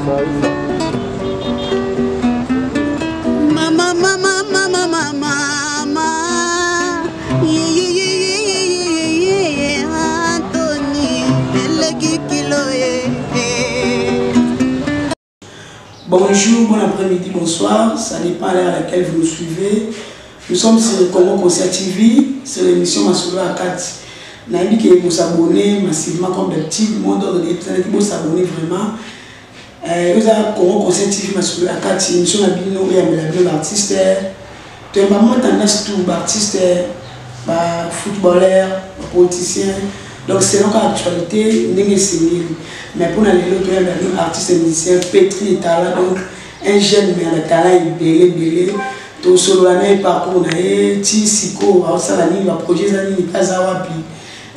Mama, mama, mama, mama, Anthony, bonjour, bon après-midi, bonsoir, ça dépend à l'heure à laquelle vous nous suivez. Nous sommes sur le Congo Concert TV, c'est l'émission Masolo Akati. Nous avons dit que vous abonnez massivement comme d'habitude, le monde de l'Internet, vous s'abonnez vraiment. Vous avez Congo Concert TV, Masolo Akati, émission Nabino, et l'artiste. Tu as vraiment tendance tout, artiste, footballeur, politicien. Donc c'est donc l'actualité, mais pour les artistes et musiciens, pétri de talent, donc un jeune mais le talent est belé. Tout solo l'année parcours nae ti siko ça la ligne va projet ça ni pas awapi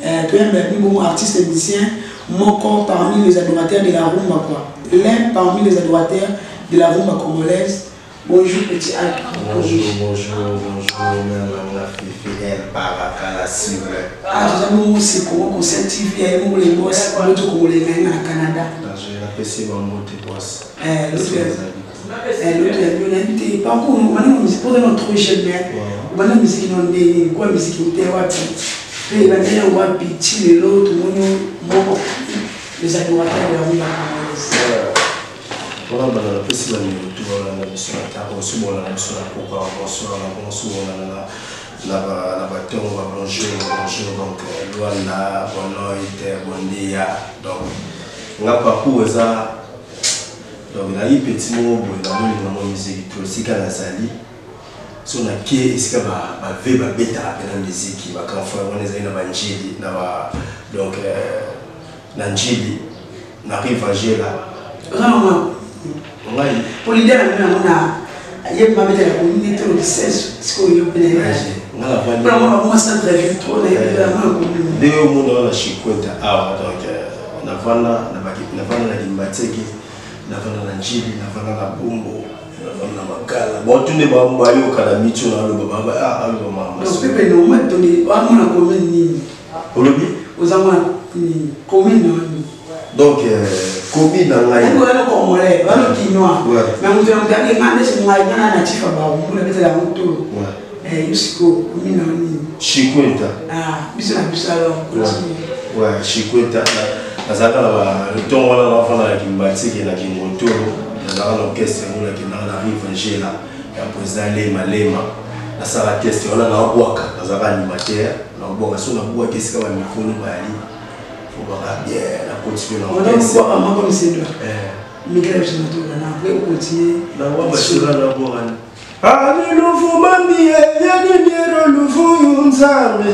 tu es un bon artiste et musicien mon corps parmi les adorateurs de la rumba quoi l'un parmi les adorateurs de la rumba congolaise. Bonjour petit Al. Bonjour madame fidèle Baraka la cible. J'aime aussi Congo Concert TV et les boss l'autre congolais au Canada. J'ai apprécié mon mot de boss. L'autre est invité. Par contre, on a une musique pour notre jeune mère. On a une musique qui est quoi musique qui est wapi. Et il y a un wapi, et l'autre, les adorateurs de la rumba congolaise. Voilà, on a apprécié mon mot de boss. On a mission à terre, on a mission à pourquoi on a battu, on va blanchir, donc Luanda, Bonoïte, Bondia. Donc, on a parcouru ça. Donc, il y a un petit mot pour la musique, aussi quand on a sali. Si on a qui est-ce que va vivre bêta dans la musique, qui va quand on est dans la Njili, donc Njili, on arrive à gérer là. Pour l'idée, on a il y a pas de la communauté de 16 ce qu'on y a bien. On a commencé à travailler trop là évidemment. Dès au monde on a chikweta donc on a vana la limbateki. Na Njili, na Bumbo, na Makala. Bon, tu n'es pas mbayo kala mitu na lo baba alo mama. Donc pepe no matoni wa mona commune. Olobi? Ozama commune. Donc commune na ngai. Ngo na komole, ba no kinwa. Mais on te ngane ngane se ngai na na chifa ba on na betela moto. Yusiko commune ni. Chikweta. Biso na biso alors. Ouais, Chikweta. Nazaka le temps wala na fana la kimbatiki na kimotoro nazaka na orchestre ngula kinana rive ngela ya président Lema na sala test wala na bwaka nazaka animateur na bwaka so na bwaka kesi kama mikono bali faut ba bien na continuer na orchestre on va comme c'est là Miguel Chinoto na après continuer na wa basura na bwaka ani lufu mami ya dinero lufu yunzame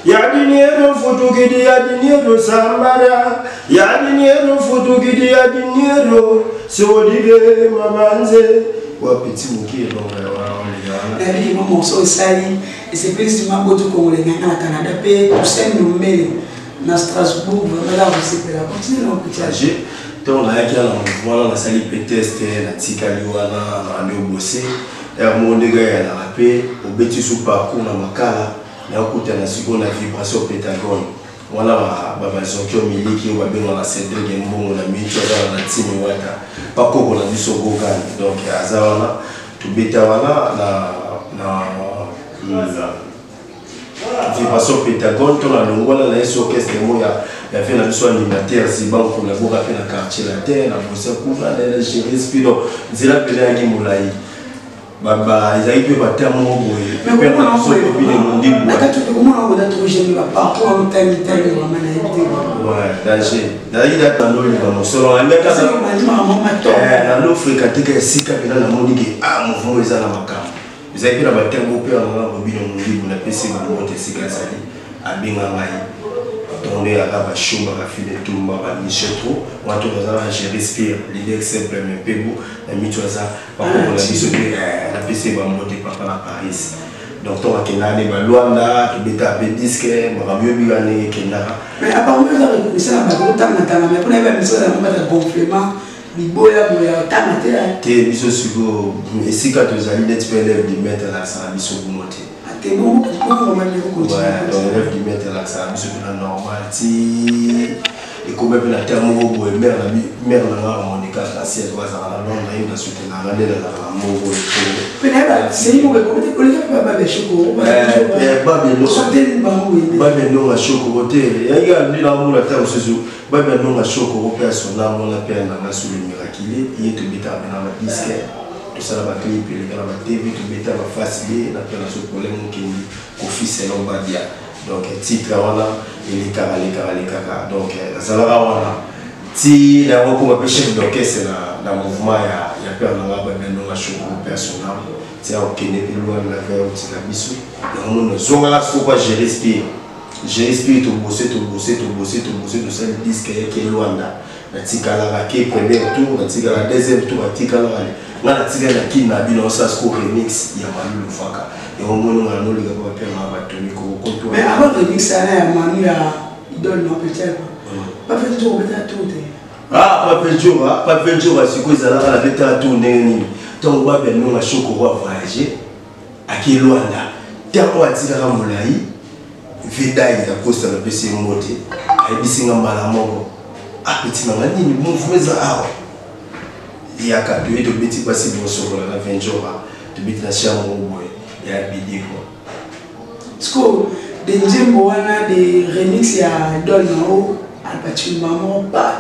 ya dinero fotokidi ya dinero sambara ya dinero fotokidi ya dinero sodige mamanze wa petit mukiro wa les morceaux sali et c'est précisément beaucoup congolais na Canada pe Toussaint Nombele na Strasbourg vraiment là aussi pour la continuer on peut dire donc là qui a la na sali test na tikaliwana na ando bosser monde gars na rapé au beti sous parcours na Makala na okuta na siko na vibration Pentagone wala baba zokyo miliki wa benga na Cedric Mbongo na micho za na timu wata pakoko na biso gogani donc azawana tubeta wana na vibration Pentagone to na longola na eso orchestre moya ya fait na biso animateur ziban ko la boka pe na quartier la terre na bossa kuna na gérer spido zela pele ya kimulai baba ils arrivent pas tellement boy mais comment on peut bien monde mais quand tu comment on va trouver jamais pas pour un temps vraiment ouais danger d'ailleurs dans le livre selon un mec ça na lo fréquenter que sika pena na monde qui mouvement ils na makam ils arrivent pas tellement peur na bien monde na pesi na monte sika sali abinga ngai on est à la chumba la fille de Tumba à Michetro on a tout dans un je respire l'idée simple mais peu beau la mitoisa par contre on a mis la PC va monter papa à Paris donc on a kenane ba Luanda qui beta be disque ba mieux bigane kenara mais apparemment ça va pas autant na mais pour les mêmes ça va pas gonflement biboya boya tamate te biso suko esika to zali net pelève de mettre l'accent biso monter c'est bon on va le continuer ouais donc lève de mettre l'accent biso normal ti et comme même la terre Mogo et mère n'a Monica Graciel was à Londres et dans suite dans l'année de la Mogo. C'est une pas de chocolat. Non à chocolat. Il y a ni la moula terre aussi. Non à chocolat personnel on a peine dans la sous le miraculé. Il est tout bêta dans la disque. Tout ça la clip et la TV tout bêta va facile la peine ce problème qui office Lombardia. Donc titre voilà et les cara donc ça la voilà si la recours un chef d'orchestre dans mouvement il y a peur dans la non la chose personnel c'est au Kenya et loin la faire au Tikabisu on zonga la faut pas je respire tout bosser de ça disque qui est loin là la tikala qui premier tour la tikala deuxième tour la tikala la tikala qui n'a bien ça ce remix il y a Manu Lufaka et au moins on a le gars pour faire ma batterie ko mais avant de remix ça là Manu a idole non peut-être pas fait toujours peut-être tout pas fait jour à ce que ça la peut-être tourner ni donc on va bien nous la chocolat voyager à qui loin là tant on tira molai vidai ya costa la pesi moté ay bisinga mala moko petit mama ni mouvement za awa il y a qu'à de petit passer bon sur la 20 jours de bit na chambre boy ya bidi quoi sko de njembo wana de remix ya Idole no alpati maman pas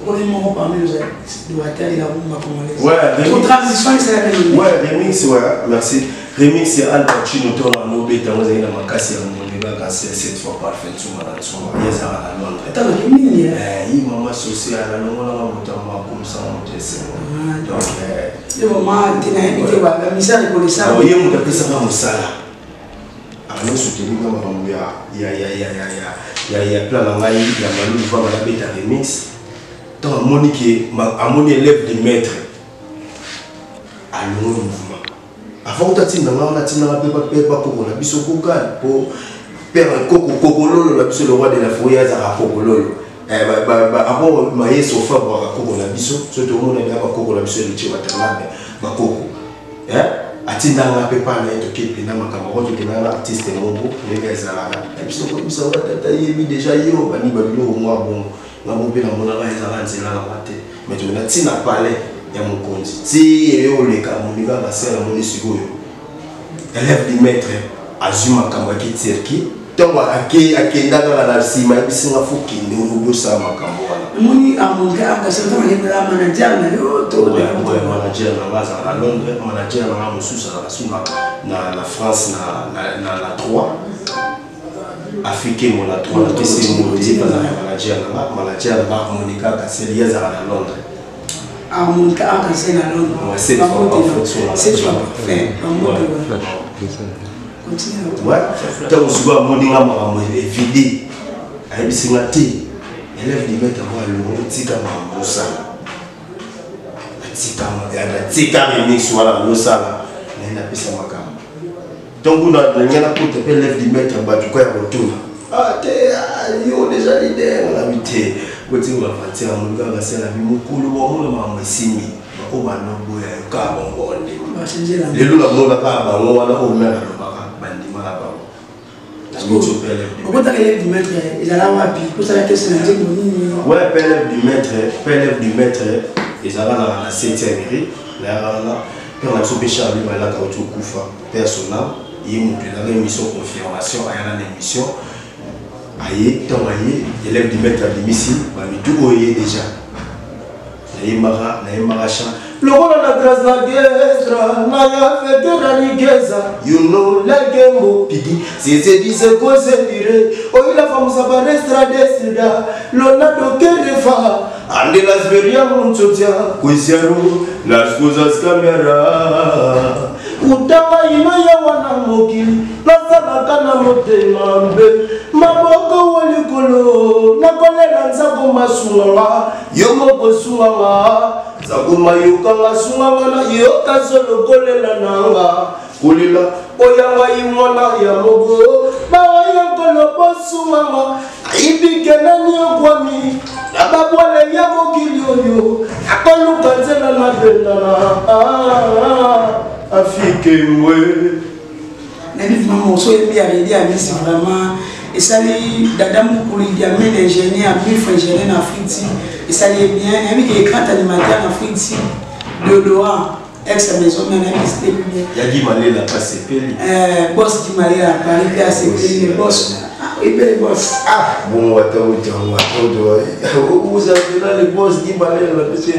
on est mort parmi les doigteurs et la rumba congolaise ouais transition c'est ouais remix ouais merci remix ya alpati no to na no beta on zina makasi ya mondiga ka cette fois parfait tout malade so yesa à Londres attends ni il maman sociale la no na motama comme ça on tesse donc le moment tina invité ba misa reconnaissance oui on peut ça comme ça alors soutenir comme il y a plein d'angai il y a Manu va la beta remix tant Monique amoni élève de maître à le mouvement avant que tu n'as pas pour la biso kokal pour père kokolo la biso le roi de la foyer à kokolo avant maïe sofa pour kokolo la biso surtout on a pas kokolo la biso le tchè maternel ba koko atinda nga pepa na eto ke pena makambo to ke na artiste mongo les gars ezala biso ko biso tata yebi déjà yo bani babilo mwa bon na mo pe na mona ba ezala nzela na mate mais tu na tina parler ya mokonzi ti yo le ka monika ba sela moni sikoyo élève du maître azuma kamba ki tirki donc akenda na sima bisinga fuki ndio sa makambo wana moni amonga akasema ngela manager na yo to manager na base à Londres manager na mususa na France na 3 africain na 3 na PC modi manager na Monica Kasselia za na Londres Monica Kasselia na Londres c'est parfait continue ouais tant souvent moninga makambo vidé ayibisinga te élève de mettre moi le tika mamusa tika remix wala no sala na pesa makamba donc on a ngena pour te élève de mettre ba tu quoi retour te yo déjà leader la vite côté on va partir à mon gars va c'est la vie mukulu wa mon mamu simi ko ba no boya ka bongo ndi le lo la mo la ka ba ngo wala o mena lo ba bandi mala ba pourquoi tu as élève du maître ils allaient wapi pour ça que c'est un nini ouais élève du maître ils allaient dans la 7e mairie là on a soupé Charlie là quand tu kufa personnel il monte dans l'émission confirmation à une émission aïe tant aïe élève du maître à domicile bah mais tout voyez déjà na imaracha lokola na grâce la guestra na ya federa ligeza you know like embo pigi c'est dise ko se dire o ila famusa barestra desida lona dokerefa ande las veria monchotia kwesiaro las cosas camera utawa imaya wana mokili nasala kana motema mbe maboko walikolo nakolela nzako masunganga yo moko sunganga zakuma yokanga sunganga na yo kazolokolela nanga kulila oyanga imwana ya mogo bawayokolo bosunganga aibike nani okwami nababwale ya mokili oyo akoluka nzela na bendana afike mwe na vivement mon soeur bien aider à Miss vraiment et ça les d'Adam pour les diamants ingénieur, mille ingénieur en Afrique, et ça les bien, il y a des grands animateurs en Afrique, de Loa, ex-maison, mais il y a dit Malé la passe peli. Boss dit Malé la Paris, c'est peli, boss. Oui, les boss. Ah, bon, vous avez là les boss dit Malé la passe peli.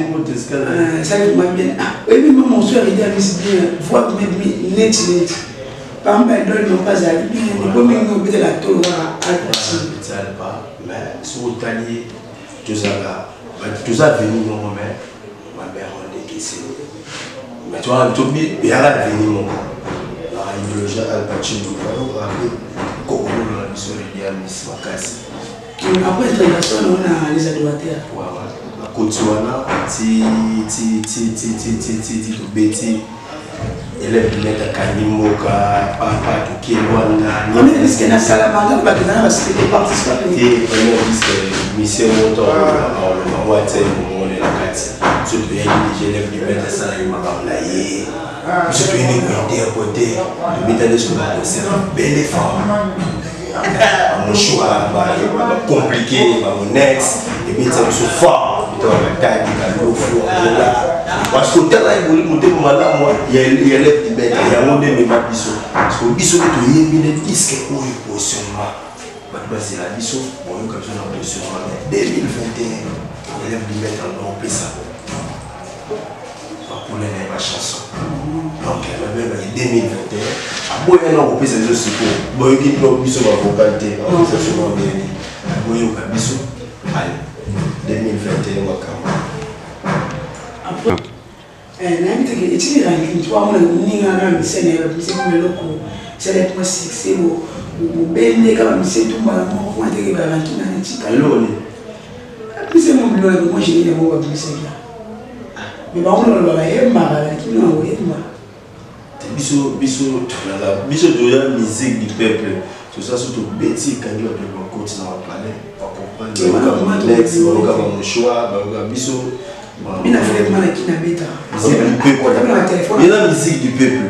Ça va bien. Oui, mais mon soeur, il dit à mes voix net. Par exemple, ils n'ont pas allé bien. Les premiers n'ont pas la tour à mais si vous alliez, tous à venir, ma mère on est ici. Mais tu vois, il y a la venir, mon il y a Al Pacino, après l'intégration, on a les adouataires. La Côte-Souana, élève de mettre à Kanimoka, Papa, Tukéwana. On est risqué dans Salamanda, parce que les participants. Et on est risqué, mission montant, on va être on est la carte. Ce pays, les élèves de mettre à Salamanda, je suis venu à côté, de mettre à sur la c'est une belle femme. Mon choix, compliqué, mon ex, et mettre ça sur fort. Parce que là, il y a l'élève qui est là, il y a parce que biso est un disque pour le positionnement. C'est la biso, pour nous, comme ça, dans le positionnement. 2021, l'élève qui met en ça. Pour les chanson. Donc, il y a 2021. Après, il y a un peu de secours. Bon, il y a un biso ma vocalité. Il y a un biso. Allez. 2021 wakama. Après, et tu vois, on a un scénario, c'est comme le loco, c'est les points succès, ou bien comme c'est tout mal, on va dire que la qui n'a pas de l'eau. C'est mon bleu, moi j'ai des mots à glisser là. Mais on va aller marrer, qui n'a envoyé moi. Biso de la musique du peuple, tout ça surtout Betty quand il y a de mon côté dans la planète. Mon choix, biso. Il a fait mal qui n'a bêta. C'est la musique du peuple.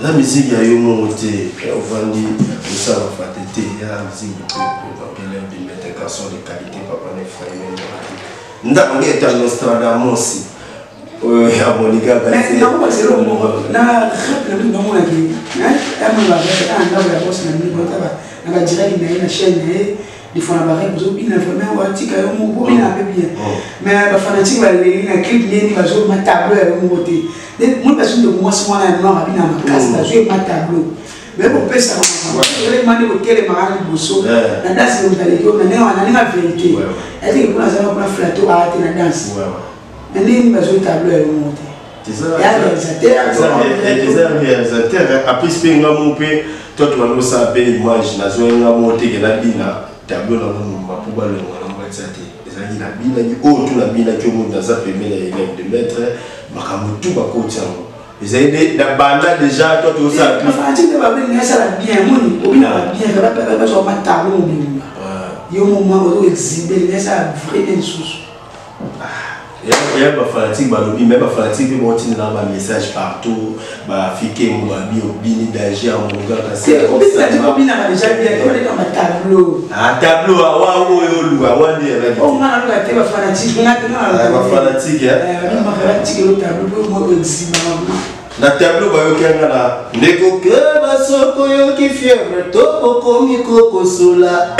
La musique, il y a eu mon côté. On va dire, ça va faire il y a la musique du peuple. Donc, il y a une médication de qualité, papa n'est frère. Nous avons été à Nostradamus aussi. Oui, à mon égard. Mais non, c'est le mot. Là, je ne sais pas. Il faut la barrer pour eux, il a vraiment un petit caillou, il a bien. Mais la fanatique va aller, il a créé ma tableau à mon côté. Moi, personne de moi, c'est moi, la noire, il a ma casse, la jouer ma tableau. Mais pour faire ça, je vais demander auquel les marins du Bosso, la danse est dans les deux, on a la vérité. Elle dit que pour la salle, on a flatto à la danse. Mais il va jouer tableau à mon côté. Il y a des réalisateurs, après, c'est un peu, toi, tu vas nous savoir l'image, la zone à monter, qui est la bina. Tableau dans le monde, pour le monde, les la bina, tout la bina qui monte dans sa famille, les élèves de maître, tout va côté. Les aidés, la banda déjà, toi tu sais. Enfin, tu ne vas pas venir ça bien, mon bien, je vais pas sur ma tableau. Il y a un moment où exhiber, mais ça vraiment sous. Il y a des fanatiques, mais des fanatiques qui vont tenir un message partout, fiquer mon ami au bini d'agir mon gars. C'est au bini d'agir au bini déjà bien, on est dans un tableau. Un tableau, on dit. Oh, on a un fanatique, on a un fanatique, le tableau, moi, exhiber. Na tableau, il y a un nego qui fièvre, toko mikoko sola,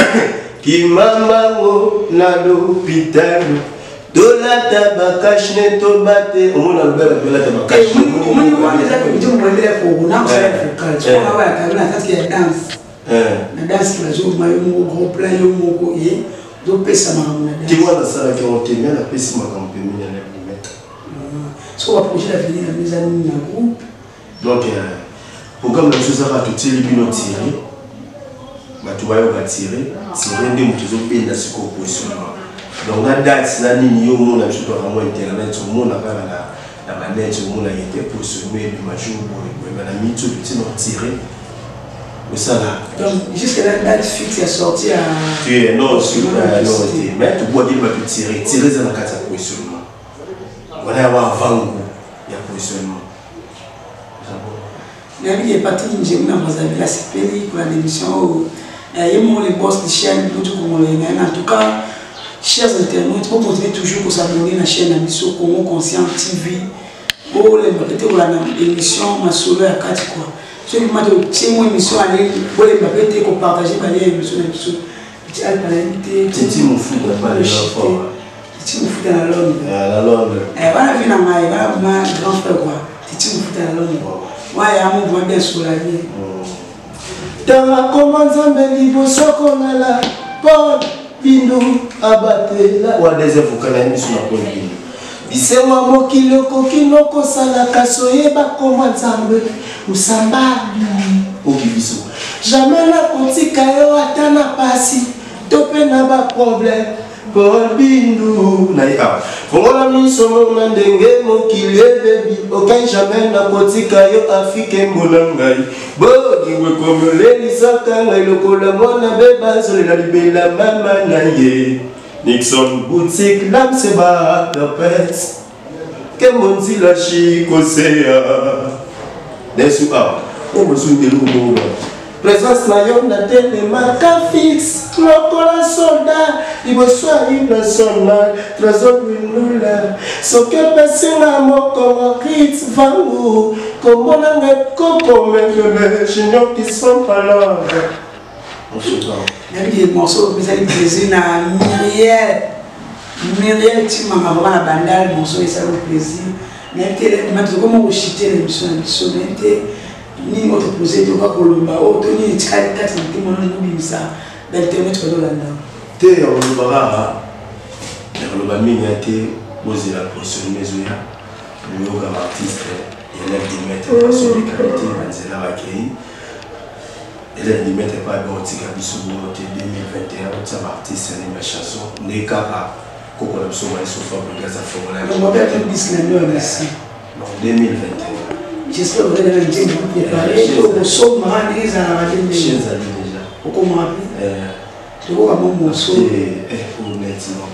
qui mamango na l'hôpital. Dola tabakash ne tobate on a belle dola tabakash on a déjà que je me relève pour on a ça focal tu vois ouais quand on a ça qui est danse la danse qui va jouer maillot gros plan yo moko ye do pesa ma tu vois dans ça qui on t'aime la pesa ma campagne il y a les mettre ce qu'on va projeter l'avenir la mise en ligne en groupe donc programme la chose à tout tirer bino tirer bah tu vas y tirer des motos au pays dans ce qu'on positionnement. Donc, la date, c'est la ligne où on a tout à internet, tout le monde a la manette, tout le monde a été positionné, le major, on a mis tout le petit tiré. Mais ça là. Donc, jusqu'à la date fixe, elle est sortie à. Tu es non, mais tu vois qu'il va te tirer. Tirer, c'est la carte de positionnement. On a avant goût, il y a positionnement. Il y a parti d'une génie dans la CPI pour l'émission. et moi les boss de chaîne tout congolais. En tout cas, chers internautes, pour continuer toujours pour s'abonner à la chaîne Amiso Congo Conscient TV. Pour les émissions, ma solo à 4 quoi. Ceux qui m'ont dit mon émission aller, pour les babétés qu'on partageait par les émissions Amiso. Petit alpalité. Titi mon fou n'a pas de fort. Titi mon fou dans la Londres. La Londres. Voilà vu dans ma grand frère quoi. Titi mon fou dans la Londres. Ouais, il y a un mouvement bien sur la vie. Dans la commande Zambeli, Sokonala, Paul Bindu, Abatela. Ou à des avocats, sur la Paul Bindu. Bisewa mokilo kokino kosala kasoye bakoma nzambe musambali okibiso jamais na kotika yo atana pasi tope na ba problème Paul Bindu na ya fongola miso na ndenge mokili bebi aucun jamais na kotika yo afike monangai bodi we komele lisaka ngai lokola mwana beba solela libela mama na ye Nixon boutique l'âme se bat de pète que mon dit la chicosea des soirs on me souvient de l'eau présence na yon na télé marque fixe lokola soldat il me soit une sonal trésor winula so que personne moko rit vangu comme on a coco mais chignon qui sont pas là. Il y a des morceaux qui ont plaisir à Myriel, tu m'as vraiment la bandale, morceau et ça le plaisir. Mais maintenant, comment vous chitez l'émission, ni votre posé, tu vas pour le bas, ni les 4 centimes, on ça. Belle théorie, tu vas dans la dame. T'es en Lubara, le Bamini a été posé la pression de mes oeufs, le yoga artiste, il y a des mètres sur les qualités, Manzela Rakei. Elle ne mettait pas de petit cabisou de 2021, ça va artiste et ma chanson. N'est qu'à Coco la Psoma et Sofa pour Gaza Formula. On va faire un disque ici. En 2021. J'espère que vous allez dire que vous préparez. Vous sommes mariés à la radio déjà. Vous comprenez? Tu vois comment mon son. Honnêtement,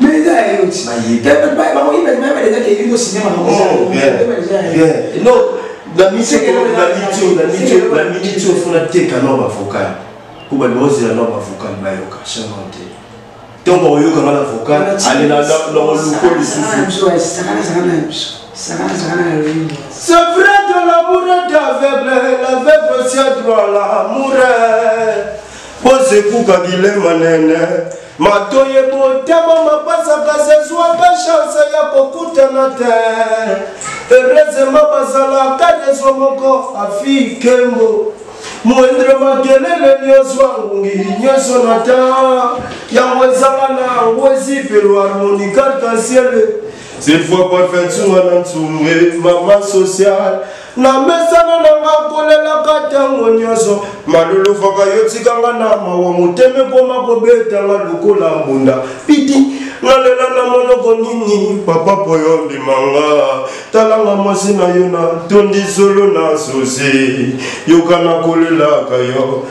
mais il y a aussi. Il y a des gens qui cinéma. Non. La mission faut la teka norme vocal pour la dose de la norme vocal bayoka chanter donc on yoka la vocal aller dans le c'est vrai de l'amour d'aveugle l'aveugle c'est droit l'amour pose pour kagile manene matoye botema mapasa kase soit pas chance ya kokutana te heureusement basala kade somoko afikembo muendre makelele nyoswangi nyosonata yawezana wezi pelo harmonica arc-en-ciel cette fois parfait tsunga ntsumwe mama social na mesana nanga kolela katango nyoso malulu faka yotikanga na mawa muteme koma kobeta ngalukola mbunda piti ngalela na monoko nini papa poyo ndimanga talanga masina yona tondi solo na sosi yokana kolela kayo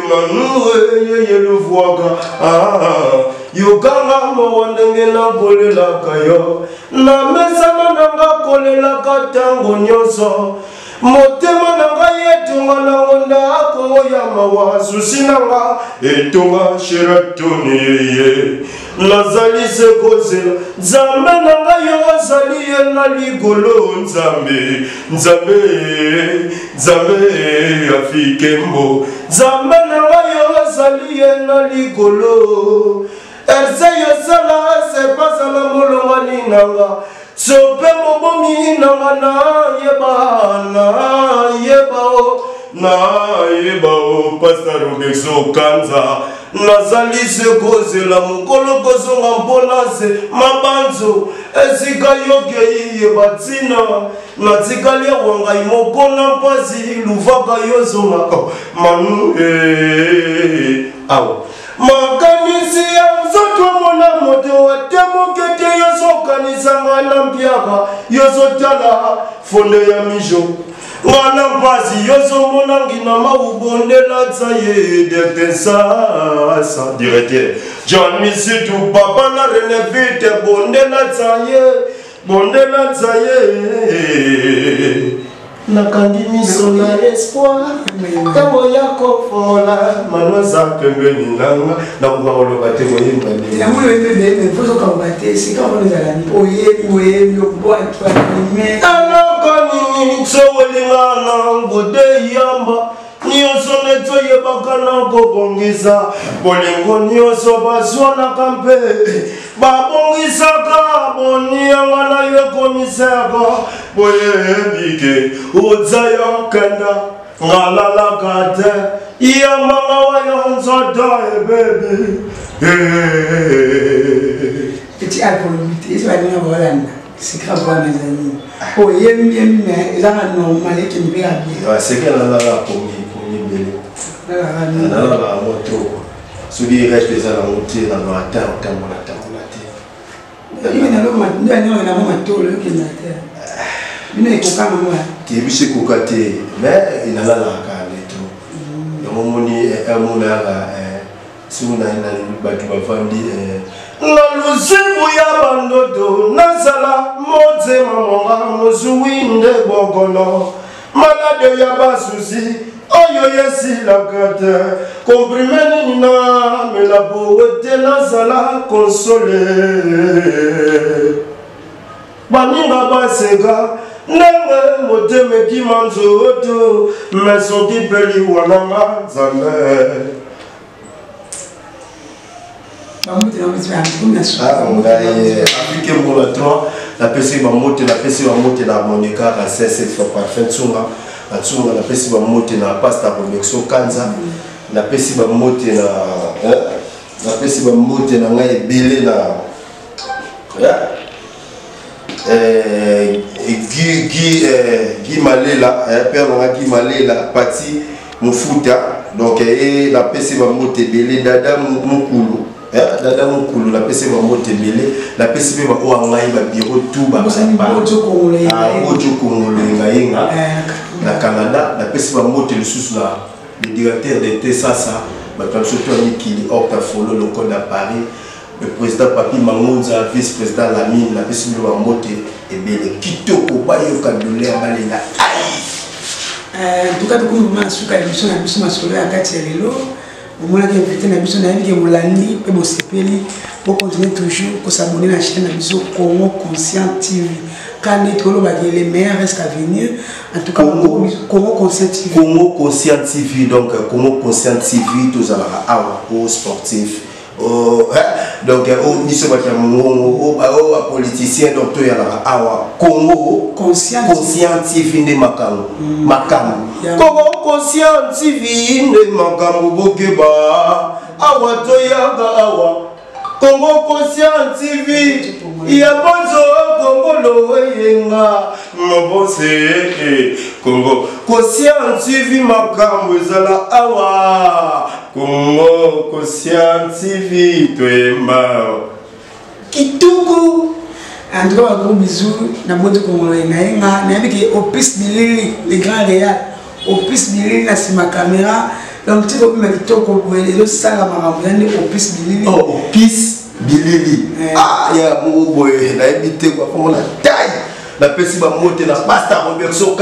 Manu, le voix, Yokanga mawandenge na kolela kayo na mesana nanga kolela katango nyoso motema nanga yetunga na onda ako ya mawa susi nanga etunga shiratuni ye nazali se kozela nzambe nanga yo azali ye na ligolo nzambe afikembo nzambe nanga yo azali ye na ligolo erze yosala se pasala molongani nanga sope mobomi nanga na yebao pastor Bexo Kanza nazali se kozela mokolo kozonga mpona se mabanzo esika yokei yebatina natikali wangai mokona mpasi luvaka yozonga manu awa makanisi ya nzoto mona moto watemokete yosokanisanga na mpiaka yozotala fonde ya mijo ngana mpasi yozomona ngina maubondela tsaye detensasa directeur John Misitu papa na renevite bondela tsaye nakandi miso na espoir ntango ya kofola manoza pembeni nanga nakoka koloba te koyemba eloko nini sokolingana ngode yamba nyonso nde toyebaka na kobongisa bolingo nyonso bazwanaka mpe babongisaka bonianga na yo komisaka boyebi ke oza yo kenda ngalalaka te yamanga wayo nzoto ebebe petit alpolomité eza balinga baolanda sikra bwa mes amis oyembi mais ezaka normal ekende mpe abie seke nalala komi bele nalala yango to soki reste eza nango te nano ata otambola te biso ekoka te mais nalalaka leto yango moni amonaka soki nayebi bato bafandi na luzibu ya bandoto nazala motema monga mozwi nde bokono malade ya basusi oyo yesilaka te komprime nini na melapo ete nazala konsole baninga baseka ndenge motema ekima nzoto mesoki mpe liwananga nzambe Afrique Moula 3, la PC Mamote, la PC Mamote, la Monica, la CSF for Parfait Tsunga, la Tsunga, la PC Mamote, la Pasta Robexo Kanza, la PC Mamote, la PC Mamote, la Ngaye Bele, la Guy Malela, Père Guy Malela, Pati Moufuta, donc la PC Mamote Bele, Dada Moukulu. Dada Moukulu, la PC Mamote Bele, la PC Mamote Biro Touba, la Canada, la PC Mamote le directeur de Tessasa, le Octafolo, le code à Paris, le président Papi Mamounza, vice-président Lamine, la PC Mamote et Bele, Kitoko, Bayo Kadoulé, Balela. En tout cas, nous avons on a invité na biso na yiki molandi pe bosepeli pour continuer toujours pour s'abonner à la chaîne na biso Congo Conscient TV quand les meilleurs restent à venir en tout cas Congo Conscient TV Congo Conscient TV donc Congo Conscient TV tous aux sportifs donc au biso ba au politicien donc to ya la awa Congo Conscient TV de Makambo Congo Conscient TV de Makambo bokeba awa to ya awa Congo Conscient TV ya bonzo Congo lo yenga mobose Congo Conscient TV Makambo ezala awa Congo Conscient TV Twema Kituku. En tout cas, un gros bisou. Na bote congolais na yenga na yebiki Opus Bilili les grands réals Opus Bilili na sima caméra donc tu peux mettre to ko le sala marambo Opus Bilili Opus Bilili ya mo boy na yebite kwa comme la taille la pesi ba mote na Pastor Roberto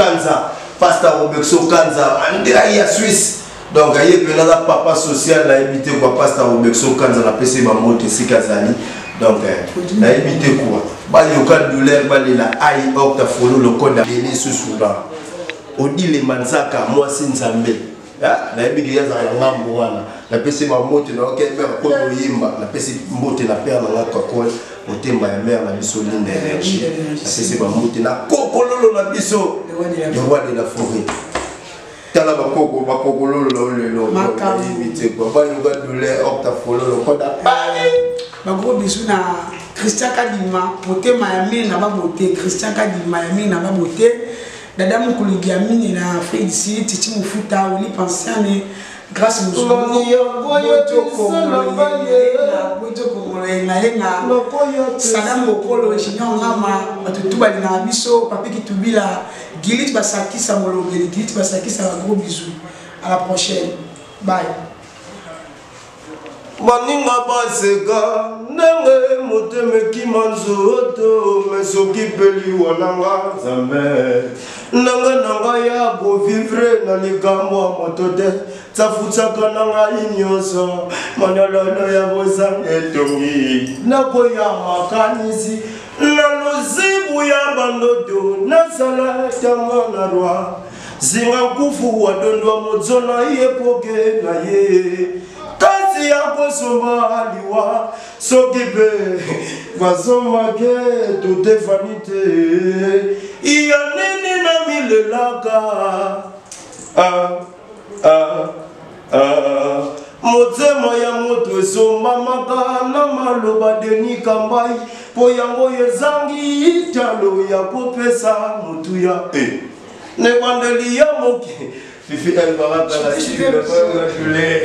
Kanza Andrea ya Suisse. Donc, il y a un papa social qui a habité quoi, Pastor Roberto Kanza, la PC Mamote Sikazali. Donc, il a habité quoi? Il y a un cas de douleur, il y a un octafolo, le code à l'élé sous souvent. On dit les manzaka, moi c'est Nzambe. Il y a un Mouana, la PC Mamote, la PC Mote, la père de la Coca-Cola, la mère, la bissoline d'énergie, la PC Mamote, la Coca-Cola, la bisso, le roi de la forêt. Tala bakoko lolo lolo imité quoi ba yoga douleur octafolo le code à Paris ba gros bisou na Christian Kadima motema ya mine na ba boté Christian Kadima ya mine na ba boté dada mukulu ya mine na Afrique ici titi mufuta oli pensiane grâce à nous Sadam Bokolo Junior Ngama batutuba na biso papi kitubila Gilit Basaki Samolo Gilit Basaki ça va gros bisous à la prochaine bye Maninga baseka nenge mote meki manzoto me soki peli wananga zambe nanga ya bo vivre na likambo ya moto te tsafutsaka nanga inyoso manalolo ya bozanga etongi nakoya makanisi na lozibu ya bandoto nasala tamo na roi zinga nkufu wadondwa mozona yepoke na ye kasi ya kosomba liwa soki pe bazomake tote vanite iya nini na milelaka motema ya moto esombamaka na maloba Denis Kambai po yango ezangi talo ya kopesa motuya ne bandeli ya moke fifi elbaraka la chile